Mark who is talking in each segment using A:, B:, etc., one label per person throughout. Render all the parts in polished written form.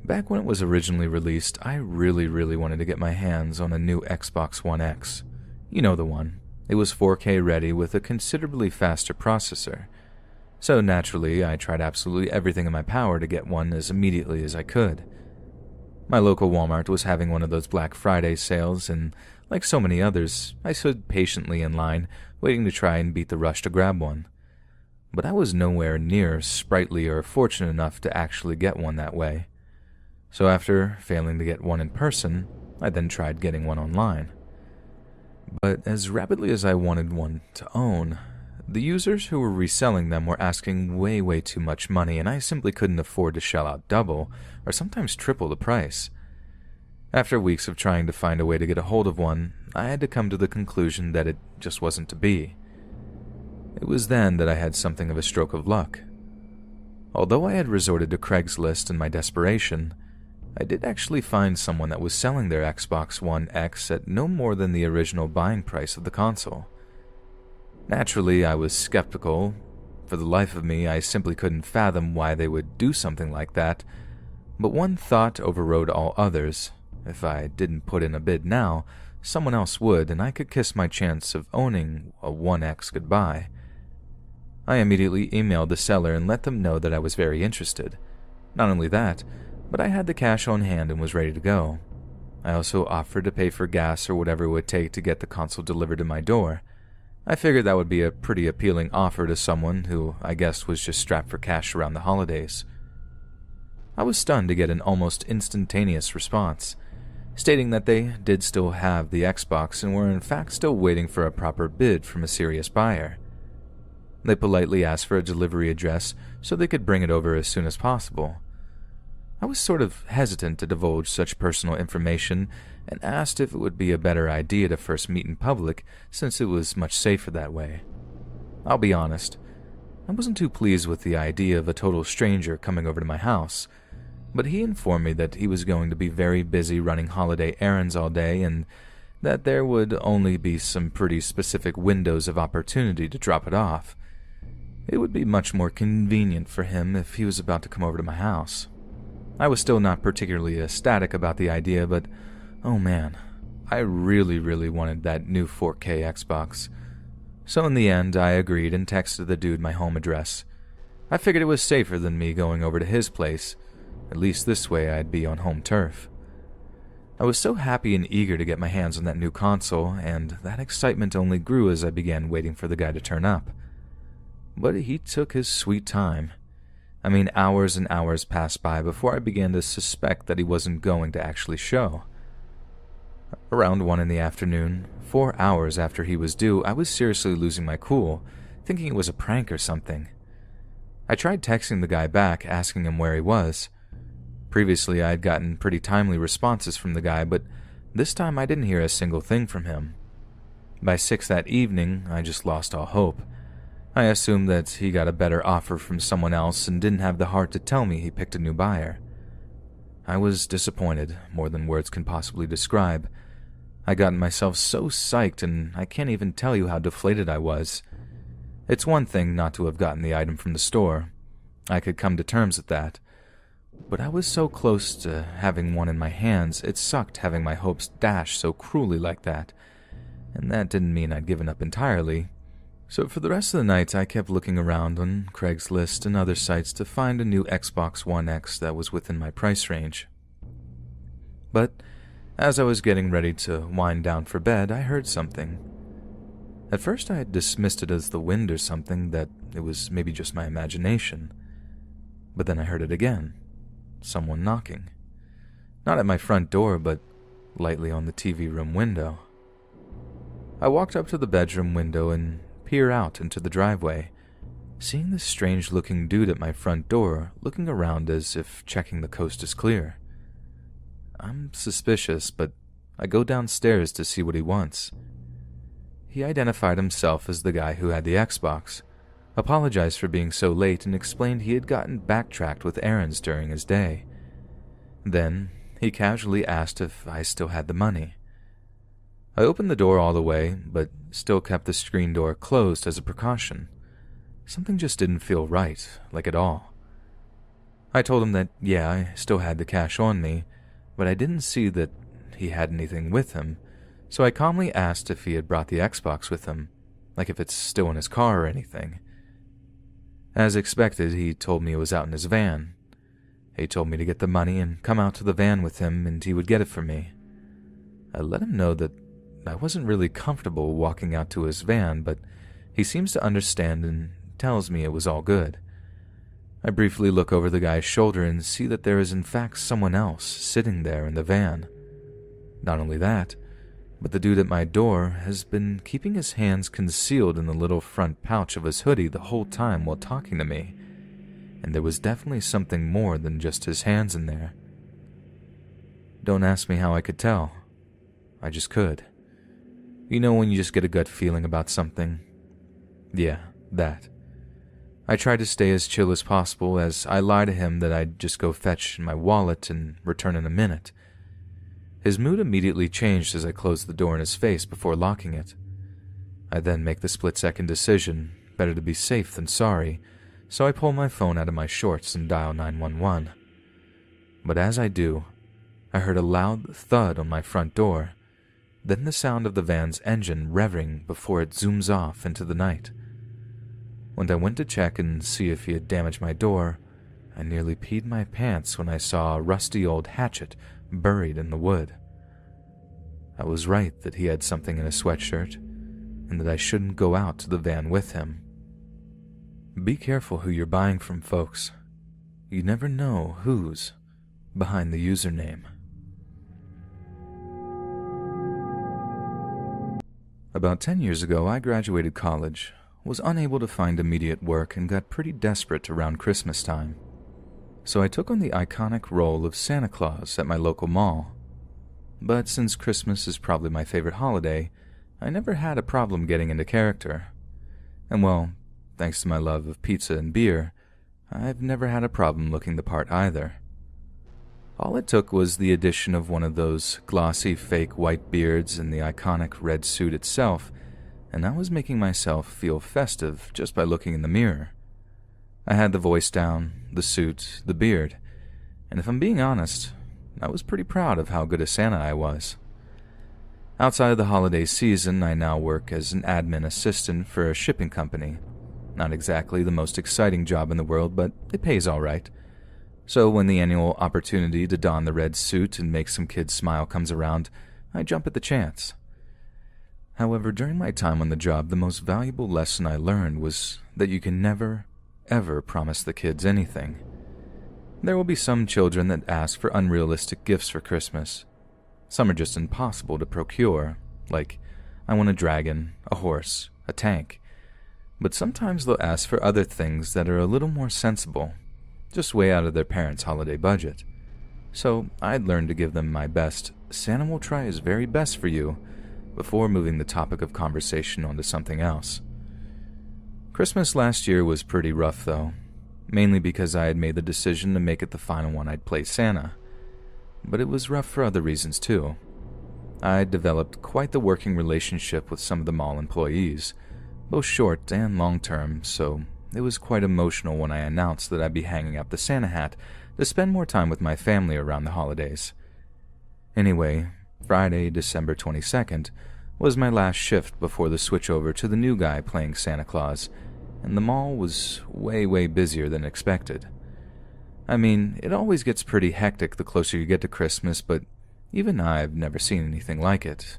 A: Back when it was originally released, I really wanted to get my hands on a new Xbox One X. You know the one. It was 4K ready with a considerably faster processor. So naturally, I tried absolutely everything in my power to get one as immediately as I could. My local Walmart was having one of those Black Friday sales, and like so many others, I stood patiently in line, waiting to try and beat the rush to grab one. But I was nowhere near sprightly or fortunate enough to actually get one that way. So after failing to get one in person, I then tried getting one online. But as rapidly as I wanted one to own, the users who were reselling them were asking way too much money, and I simply couldn't afford to shell out double, or sometimes triple the price. After weeks of trying to find a way to get a hold of one, I had to come to the conclusion that it just wasn't to be. It was then that I had something of a stroke of luck. Although I had resorted to Craigslist in my desperation, I did actually find someone that was selling their Xbox One X at no more than the original buying price of the console. Naturally, I was skeptical. For the life of me, I simply couldn't fathom why they would do something like that, but one thought overrode all others. If I didn't put in a bid now, someone else would, and I could kiss my chance of owning a One X goodbye. I immediately emailed the seller and let them know that I was very interested. Not only that, but I had the cash on hand and was ready to go. I also offered to pay for gas or whatever it would take to get the console delivered to my door. I figured that would be a pretty appealing offer to someone who I guessed was just strapped for cash around the holidays. I was stunned to get an almost instantaneous response, stating that they did still have the Xbox and were in fact still waiting for a proper bid from a serious buyer. They politely asked for a delivery address so they could bring it over as soon as possible. I was sort of hesitant to divulge such personal information and asked if it would be a better idea to first meet in public since it was much safer that way. I'll be honest, I wasn't too pleased with the idea of a total stranger coming over to my house, but he informed me that he was going to be very busy running holiday errands all day and that there would only be some pretty specific windows of opportunity to drop it off. It would be much more convenient for him if he was about to come over to my house. I was still not particularly ecstatic about the idea, but oh man, I really wanted that new 4K Xbox. So in the end, I agreed and texted the dude my home address. I figured it was safer than me going over to his place. At least this way I'd be on home turf. I was so happy and eager to get my hands on that new console, and that excitement only grew as I began waiting for the guy to turn up. But he took his sweet time. I mean, hours and hours passed by before I began to suspect that he wasn't going to actually show. Around 1 in the afternoon, 4 hours after he was due, I was seriously losing my cool, thinking it was a prank or something. I tried texting the guy back, asking him where he was. Previously, I had gotten pretty timely responses from the guy, but this time I didn't hear a single thing from him. By 6 that evening, I just lost all hope. I assumed that he got a better offer from someone else and didn't have the heart to tell me he picked a new buyer. I was disappointed, more than words can possibly describe. I got myself so psyched, and I can't even tell you how deflated I was. It's one thing not to have gotten the item from the store. I could come to terms with that. But I was so close to having one in my hands, it sucked having my hopes dashed so cruelly like that. And that didn't mean I'd given up entirely. So for the rest of the night, I kept looking around on Craigslist and other sites to find a new Xbox One X that was within my price range. But as I was getting ready to wind down for bed, I heard something. At first I had dismissed it as the wind or something, that it was maybe just my imagination. But then I heard it again. Someone knocking. Not at my front door, but lightly on the TV room window. I walked up to the bedroom window and peered out into the driveway, seeing this strange-looking dude at my front door looking around as if checking the coast is clear. I'm suspicious, but I go downstairs to see what he wants. He identified himself as the guy who had the Xbox, apologized for being so late, and explained he had gotten backtracked with errands during his day. Then he casually asked if I still had the money. I opened the door all the way, but still kept the screen door closed as a precaution. Something just didn't feel right, like at all. I told him that, yeah, I still had the cash on me, but I didn't see that he had anything with him, so I calmly asked if he had brought the Xbox with him, like if it's still in his car or anything. As expected, he told me it was out in his van. He told me to get the money and come out to the van with him and he would get it for me. I let him know that I wasn't really comfortable walking out to his van, but he seems to understand and tells me it was all good. I briefly look over the guy's shoulder and see that there is in fact someone else sitting there in the van. Not only that, but the dude at my door has been keeping his hands concealed in the little front pouch of his hoodie the whole time while talking to me, and there was definitely something more than just his hands in there. Don't ask me how I could tell. I just could. You know when you just get a gut feeling about something? Yeah, that. I tried to stay as chill as possible as I lied to him that I'd just go fetch my wallet and return in a minute. His mood immediately changed as I closed the door in his face before locking it. I then make the split-second decision, better to be safe than sorry, so I pull my phone out of my shorts and dial 911. But as I do, I heard a loud thud on my front door, then the sound of the van's engine revving before it zooms off into the night. When I went to check and see if he had damaged my door, I nearly peed my pants when I saw a rusty old hatchet buried in the wood. I was right that he had something in his sweatshirt, and that I shouldn't go out to the van with him. Be careful who you're buying from, folks. You never know who's behind the username. About 10 years ago, I graduated college, was unable to find immediate work, and got pretty desperate around Christmas time. So I took on the iconic role of Santa Claus at my local mall. But since Christmas is probably my favorite holiday, I never had a problem getting into character. And well, thanks to my love of pizza and beer, I've never had a problem looking the part either. All it took was the addition of one of those glossy fake white beards and the iconic red suit itself, and I was making myself feel festive just by looking in the mirror. I had the voice down, the suit, the beard, and if I'm being honest, I was pretty proud of how good a Santa I was. Outside of the holiday season, I now work as an admin assistant for a shipping company. Not exactly the most exciting job in the world, but it pays all right. So when the annual opportunity to don the red suit and make some kids smile comes around, I jump at the chance. However, during my time on the job, the most valuable lesson I learned was that you can never, ever promise the kids anything. There will be some children that ask for unrealistic gifts for Christmas. Some are just impossible to procure, like, I want a dragon, a horse, a tank. But sometimes they'll ask for other things that are a little more sensible, just way out of their parents' holiday budget. So I'd learned to give them my best, Santa will try his very best for you, before moving the topic of conversation onto something else. Christmas last year was pretty rough, though, mainly because I had made the decision to make it the final one I'd play Santa. But it was rough for other reasons, too. I'd developed quite the working relationship with some of the mall employees, both short and long-term, so it was quite emotional when I announced that I'd be hanging up the Santa hat to spend more time with my family around the holidays. Anyway, Friday, December 22nd, was my last shift before the switch over to the new guy playing Santa Claus, and the mall was way busier than expected. I mean, it always gets pretty hectic the closer you get to Christmas, but even I've never seen anything like it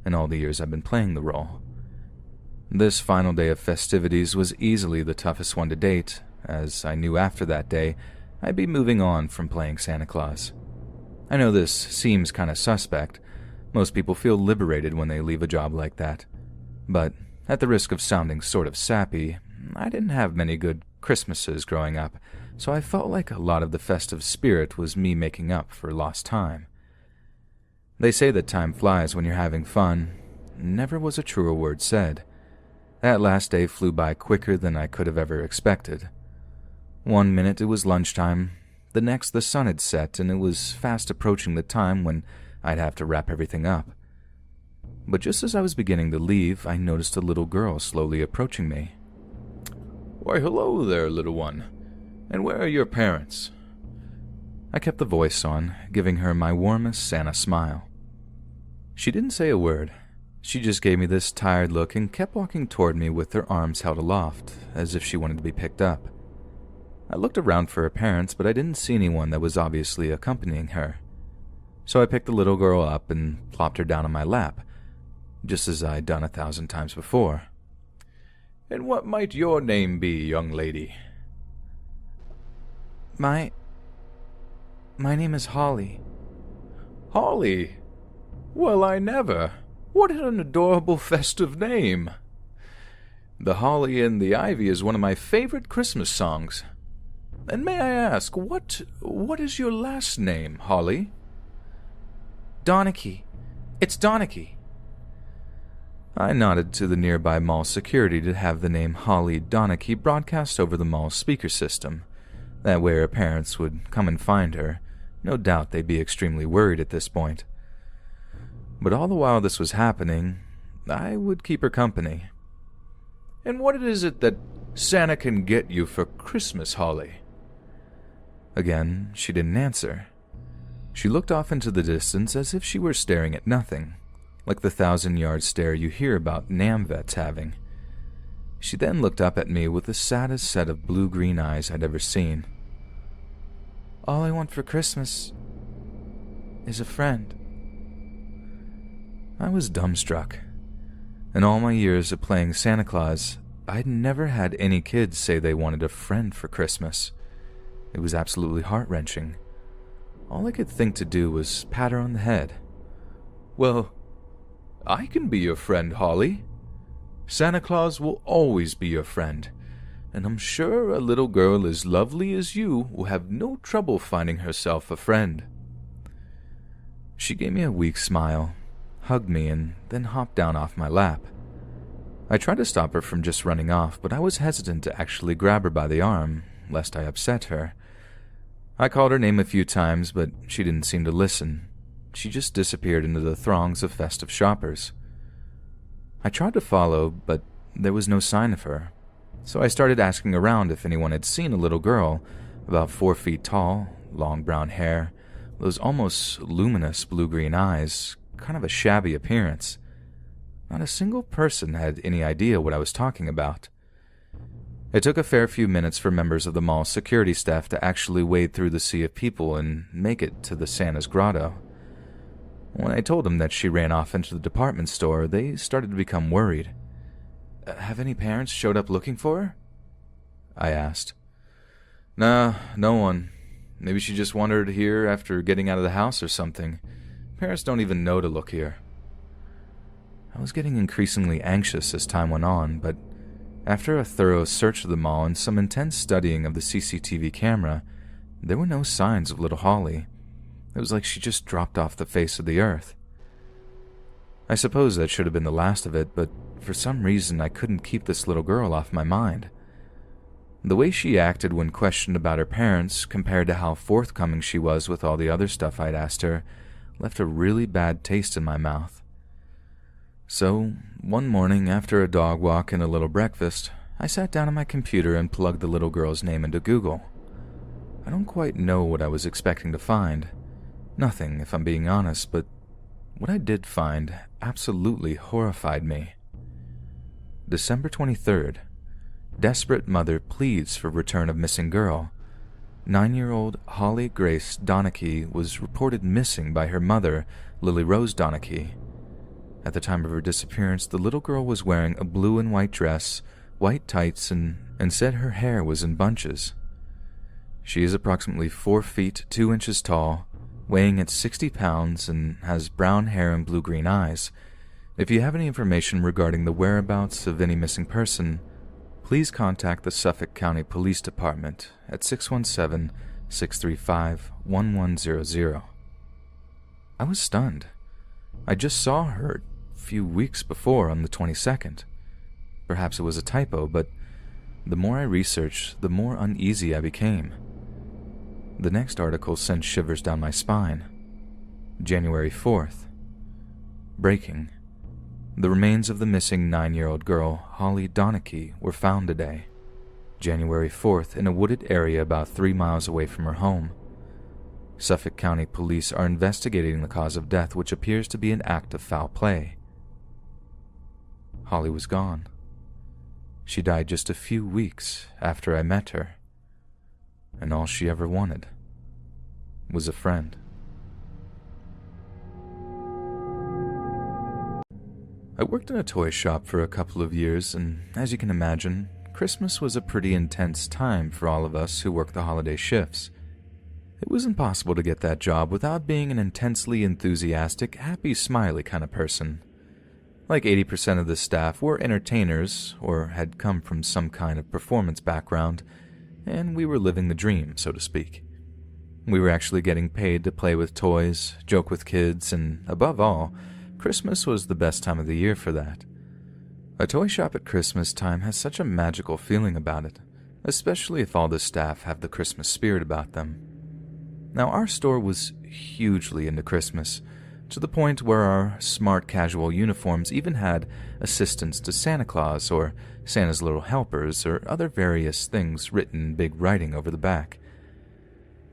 A: in all the years I've been playing the role. This final day of festivities was easily the toughest one to date, as I knew after that day I'd be moving on from playing Santa Claus. I know this seems kinda suspect. Most people feel liberated when they leave a job like that. But at the risk of sounding sort of sappy, I didn't have many good Christmases growing up, so I felt like a lot of the festive spirit was me making up for lost time. They say that time flies when you're having fun. Never was a truer word said. That last day flew by quicker than I could have ever expected. One minute it was lunchtime, the next the sun had set, and it was fast approaching the time when I'd have to wrap everything up. But just as I was beginning to leave, I noticed a little girl slowly approaching me. "Why, hello there, little one. And where are your parents? I kept the voice on, giving her my warmest Santa smile. She didn't say a word. She just gave me this tired look and kept walking toward me with her arms held aloft, as if she wanted to be picked up. I looked around for her parents, but I didn't see anyone that was obviously accompanying her. So I picked the little girl up and plopped her down on my lap, just as I'd done 1,000 times before. "And what might your name be, young lady?" My name is Holly." "Holly? Well, I never. What an adorable festive name. The Holly and the Ivy is one of my favorite Christmas songs. And may I ask, what is your last name, Holly?" "Donachie. It's Donachie." I nodded to the nearby mall security to have the name Holly Donachie broadcast over the mall's speaker system. That way her parents would come and find her. No doubt they'd be extremely worried at this point. But all the while this was happening, I would keep her company. "And what is it that Santa can get you for Christmas, Holly?" Again, she didn't answer. She looked off into the distance as if she were staring at nothing, like the 1,000-yard stare you hear about NAM vets having. She then looked up at me with the saddest set of blue-green eyes I'd ever seen. "All I want for Christmas is a friend." I was dumbstruck. In all my years of playing Santa Claus, I'd never had any kids say they wanted a friend for Christmas. It was absolutely heart-wrenching. All I could think to do was pat her on the head. "Well, I can be your friend, Holly. Santa Claus will always be your friend, and I'm sure a little girl as lovely as you will have no trouble finding herself a friend." She gave me a weak smile, hugged me, and then hopped down off my lap. I tried to stop her from just running off, but I was hesitant to actually grab her by the arm, lest I upset her. I called her name a few times, but she didn't seem to listen. She just disappeared into the throngs of festive shoppers. I tried to follow, but there was no sign of her. So I started asking around if anyone had seen a little girl, about 4 feet tall, long brown hair, those almost luminous blue-green eyes, kind of a shabby appearance. Not a single person had any idea what I was talking about. It took a fair few minutes for members of the mall's security staff to actually wade through the sea of people and make it to the Santa's grotto. When I told them that she ran off into the department store, they started to become worried. "Have any parents showed up looking for her?" I asked. "Nah, no one. Maybe she just wandered here after getting out of the house or something. Parents don't even know to look here." I was getting increasingly anxious as time went on, but after a thorough search of the mall and some intense studying of the CCTV camera, there were no signs of little Holly. It was like she just dropped off the face of the earth. I suppose that should have been the last of it, but for some reason I couldn't keep this little girl off my mind. The way she acted when questioned about her parents, compared to how forthcoming she was with all the other stuff I'd asked her, left a really bad taste in my mouth. So, one morning after a dog walk and a little breakfast, I sat down on my computer and plugged the little girl's name into Google. I don't quite know what I was expecting to find. Nothing, if I'm being honest, but what I did find absolutely horrified me. December 23rd. Desperate mother pleads for return of missing girl. 9-year-old Holly Grace Donachie was reported missing by her mother, Lily Rose Donachie. At the time of her disappearance, the little girl was wearing a blue and white dress, white tights, and said her hair was in bunches. She is approximately 4 feet 2 inches tall, weighing at 60 pounds, and has brown hair and blue-green eyes. If you have any information regarding the whereabouts of any missing person, please contact the Suffolk County Police Department at 617-635-1100. I was stunned. I just saw her a few weeks before on the 22nd. Perhaps it was a typo, but the more I researched, the more uneasy I became. The next article sent shivers down my spine. January 4th. Breaking. The remains of the missing 9-year-old girl, Holly Donachie, were found today, January 4th, in a wooded area about 3 miles away from her home. Suffolk County Police are investigating the cause of death, which appears to be an act of foul play. Holly was gone. She died just a few weeks after I met her, and all she ever wanted was a friend. I worked in a toy shop for a couple of years, and as you can imagine, Christmas was a pretty intense time for all of us who worked the holiday shifts. It was impossible to get that job without being an intensely enthusiastic, happy, smiley kind of person. Like 80% of the staff were entertainers or had come from some kind of performance background, and we were living the dream, so to speak. We were actually getting paid to play with toys, joke with kids, and above all, Christmas was the best time of the year for that. A toy shop at Christmas time has such a magical feeling about it, especially if all the staff have the Christmas spirit about them. Now, our store was hugely into Christmas, to the point where our smart casual uniforms even had assistants to Santa Claus or Santa's Little Helpers or other various things written in big writing over the back.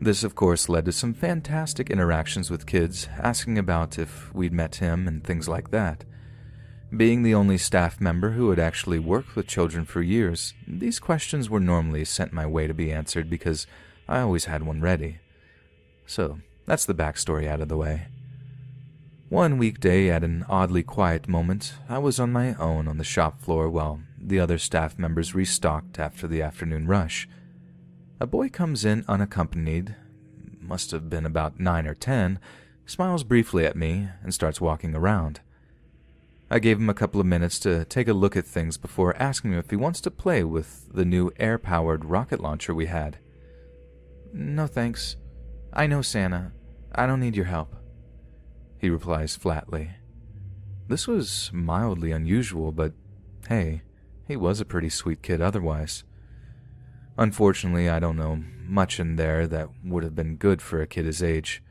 A: This, of course, led to some fantastic interactions with kids, asking about if we'd met him and things like that. Being the only staff member who had actually worked with children for years, these questions were normally sent my way to be answered because I always had one ready. So, that's the backstory out of the way. One weekday, at an oddly quiet moment, I was on my own on the shop floor while the other staff members restocked after the afternoon rush. A boy comes in unaccompanied, must have been about 9 or 10, smiles briefly at me, and starts walking around. I gave him a couple of minutes to take a look at things before asking him if he wants to play with the new air-powered rocket launcher we had. "No thanks. I know Santa. I don't need your help," he replies flatly. This was mildly unusual, but hey, he was a pretty sweet kid otherwise. Unfortunately, I don't know much in there that would have been good for a kid his age.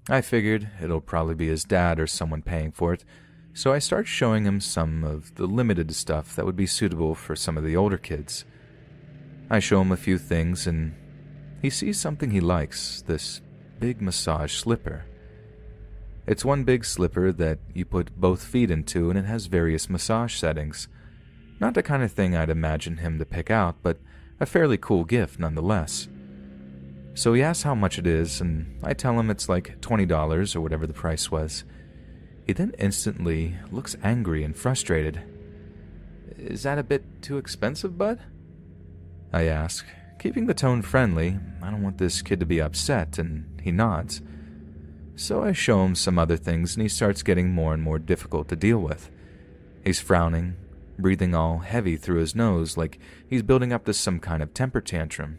A: I figured it'll probably be his dad or someone paying for it, so I start showing him some of the limited stuff that would be suitable for some of the older kids. I show him a few things, and he sees something he likes, this big massage slipper. It's one big slipper that you put both feet into, and it has various massage settings. Not the kind of thing I'd imagine him to pick out, but a fairly cool gift nonetheless. So he asks how much it is, and I tell him it's like $20 or whatever the price was. He then instantly looks angry and frustrated. "Is that a bit too expensive, bud?" I ask, keeping the tone friendly. I don't want this kid to be upset, and he nods. So I show him some other things, and he starts getting more and more difficult to deal with. He's frowning, breathing all heavy through his nose like he's building up to some kind of temper tantrum.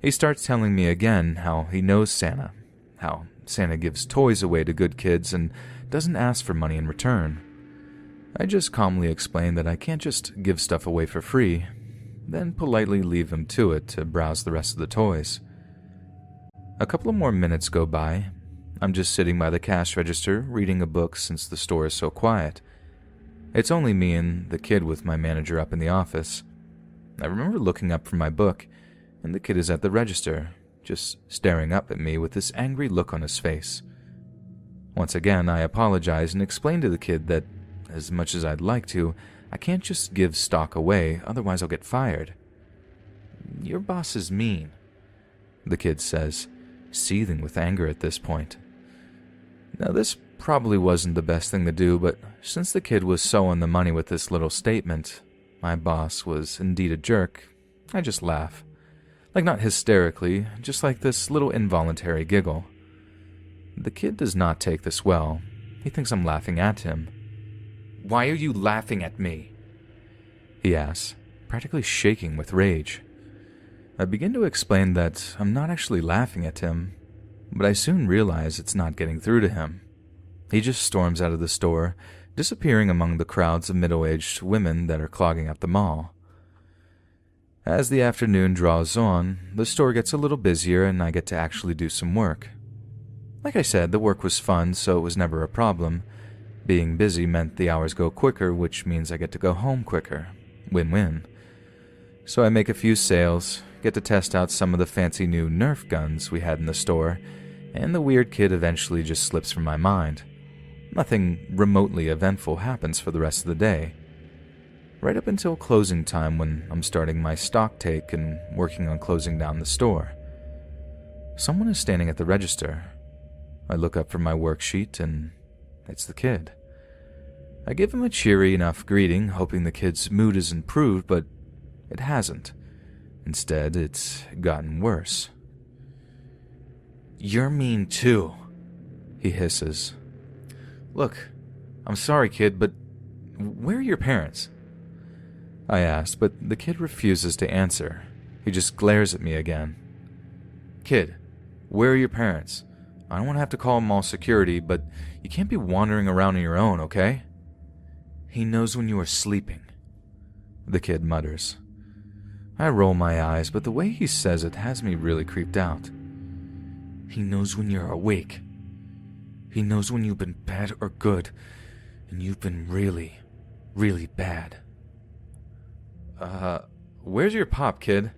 A: He starts telling me again how he knows Santa, how Santa gives toys away to good kids and doesn't ask for money in return. I just calmly explain that I can't just give stuff away for free, then politely leave him to it to browse the rest of the toys. A couple of more minutes go by. I'm just sitting by the cash register reading a book since the store is so quiet. It's only me and the kid with my manager up in the office. I remember looking up from my book, and the kid is at the register, just staring up at me with this angry look on his face. Once again, I apologize and explain to the kid that, as much as I'd like to, I can't just give stock away, otherwise I'll get fired. "Your boss is mean," the kid says, seething with anger at this point. Now, this probably wasn't the best thing to do, but since the kid was so on the money with this little statement, my boss was indeed a jerk, I just laugh. Like, not hysterically, just like this little involuntary giggle. The kid does not take this well. He thinks I'm laughing at him. "Why are you laughing at me?" he asks, practically shaking with rage. I begin to explain that I'm not actually laughing at him, but I soon realize it's not getting through to him. He just storms out of the store, disappearing among the crowds of middle-aged women that are clogging up the mall. As the afternoon draws on, the store gets a little busier and I get to actually do some work. Like I said, the work was fun, so it was never a problem. Being busy meant the hours go quicker, which means I get to go home quicker. Win-win. So I make a few sales, get to test out some of the fancy new Nerf guns we had in the store, and the weird kid eventually just slips from my mind. Nothing remotely eventful happens for the rest of the day. Right up until closing time, when I'm starting my stock take and working on closing down the store. Someone is standing at the register. I look up from my worksheet and it's the kid. I give him a cheery enough greeting, hoping the kid's mood has improved, but it hasn't. Instead, it's gotten worse. "You're mean too," he hisses. "Look, I'm sorry, kid, but where are your parents?" I asked, but the kid refuses to answer. He just glares at me again. "Kid, where are your parents? I don't want to have to call mall security, but you can't be wandering around on your own, okay?" "He knows when you are sleeping," the kid mutters. I roll my eyes, but the way he says it has me really creeped out. "He knows when you're awake. He knows when you've been bad or good, and you've been really, really bad." Where's your pop, kid?"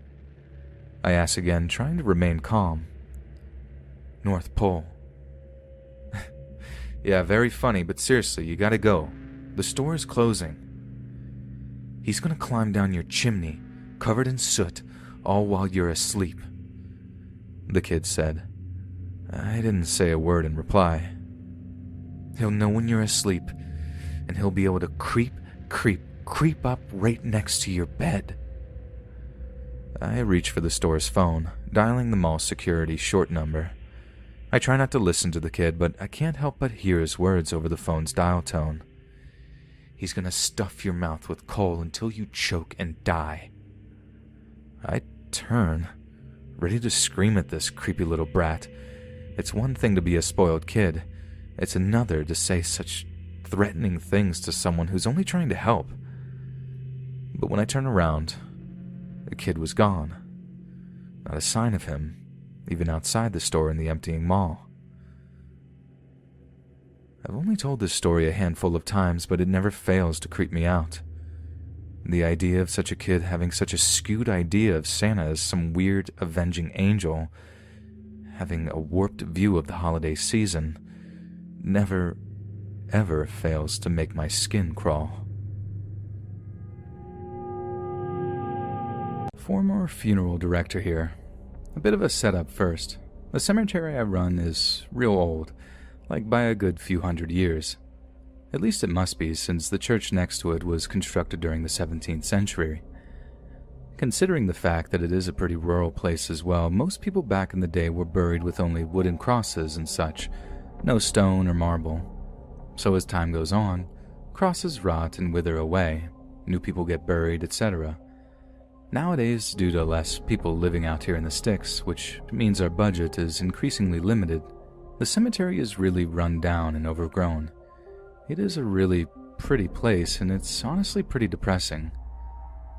A: I ask again, trying to remain calm. "North Pole." "Yeah, very funny, but seriously, you gotta go. The store is closing." "He's gonna climb down your chimney, covered in soot, all while you're asleep," the kid said. I didn't say a word in reply. "He'll know when you're asleep, and he'll be able to creep up right next to your bed." I reach for the store's phone, dialing the mall security short number. I try not to listen to the kid, but I can't help but hear his words over the phone's dial tone. "He's gonna stuff your mouth with coal until you choke and die." I turn, ready to scream at this creepy little brat. It's one thing to be a spoiled kid. It's another to say such threatening things to someone who's only trying to help. But when I turn around, the kid was gone. Not a sign of him, even outside the store in the emptying mall. I've only told this story a handful of times, but it never fails to creep me out. The idea of such a kid having such a skewed idea of Santa as some weird, avenging angel, having a warped view of the holiday season, never, ever fails to make my skin crawl. Former funeral director here. A bit of a setup first. The cemetery I run is real old, like by a good few hundred years. At least it must be, since the church next to it was constructed during the 17th century. Considering the fact that it is a pretty rural place as well, most people back in the day were buried with only wooden crosses and such, no stone or marble. So as time goes on, crosses rot and wither away, new people get buried, etc. Nowadays, due to less people living out here in the sticks, which means our budget is increasingly limited, the cemetery is really run down and overgrown. It is a really pretty place, and it's honestly pretty depressing.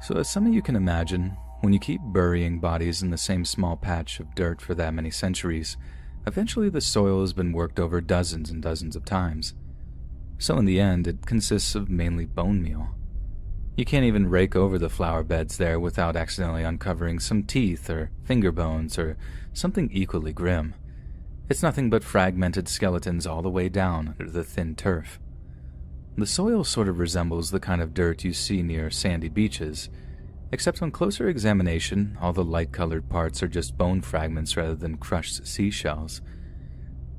A: So as some of you can imagine, when you keep burying bodies in the same small patch of dirt for that many centuries, eventually the soil has been worked over dozens and dozens of times. So in the end, it consists of mainly bone meal. You can't even rake over the flower beds there without accidentally uncovering some teeth or finger bones or something equally grim. It's nothing but fragmented skeletons all the way down under the thin turf. The soil sort of resembles the kind of dirt you see near sandy beaches, except on closer examination, all the light-colored parts are just bone fragments rather than crushed seashells.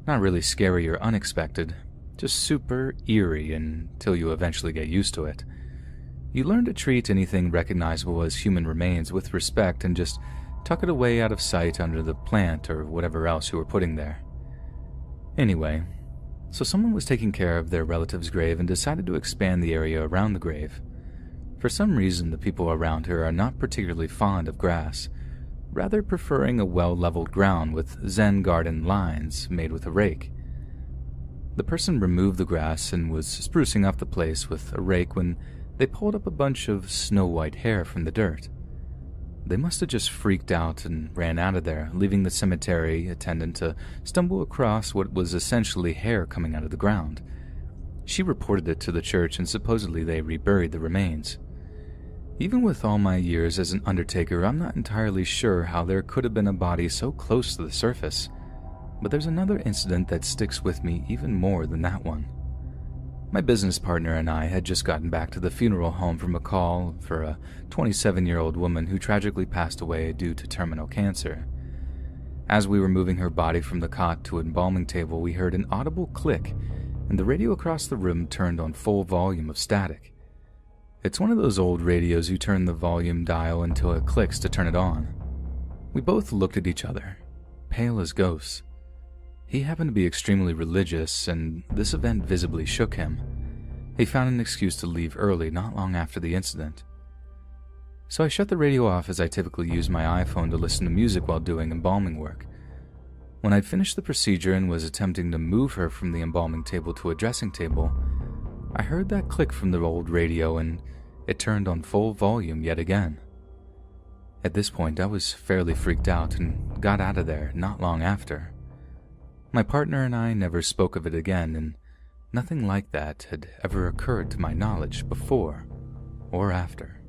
A: Not really scary or unexpected, just super eerie until you eventually get used to it. You learn to treat anything recognizable as human remains with respect and just tuck it away out of sight under the plant or whatever else you were putting there. Anyway, so someone was taking care of their relative's grave and decided to expand the area around the grave. For some reason, the people around her are not particularly fond of grass, rather preferring a well-leveled ground with Zen garden lines made with a rake. The person removed the grass and was sprucing up the place with a rake when they pulled up a bunch of snow-white hair from the dirt. They must have just freaked out and ran out of there, leaving the cemetery attendant to stumble across what was essentially hair coming out of the ground. She reported it to the church and supposedly they reburied the remains. Even with all my years as an undertaker, I'm not entirely sure how there could have been a body so close to the surface. But there's another incident that sticks with me even more than that one. My business partner and I had just gotten back to the funeral home from a call for a 27-year-old woman who tragically passed away due to terminal cancer. As we were moving her body from the cot to an embalming table, we heard an audible click, and the radio across the room turned on full volume of static. It's one of those old radios you turn the volume dial until it clicks to turn it on. We both looked at each other, pale as ghosts. He happened to be extremely religious, and this event visibly shook him. He found an excuse to leave early not long after the incident. So I shut the radio off as I typically use my iPhone to listen to music while doing embalming work. When I'd finished the procedure and was attempting to move her from the embalming table to a dressing table, I heard that click from the old radio and it turned on full volume yet again. At this point, I was fairly freaked out and got out of there not long after. My partner and I never spoke of it again, and nothing like that had ever occurred to my knowledge before or after.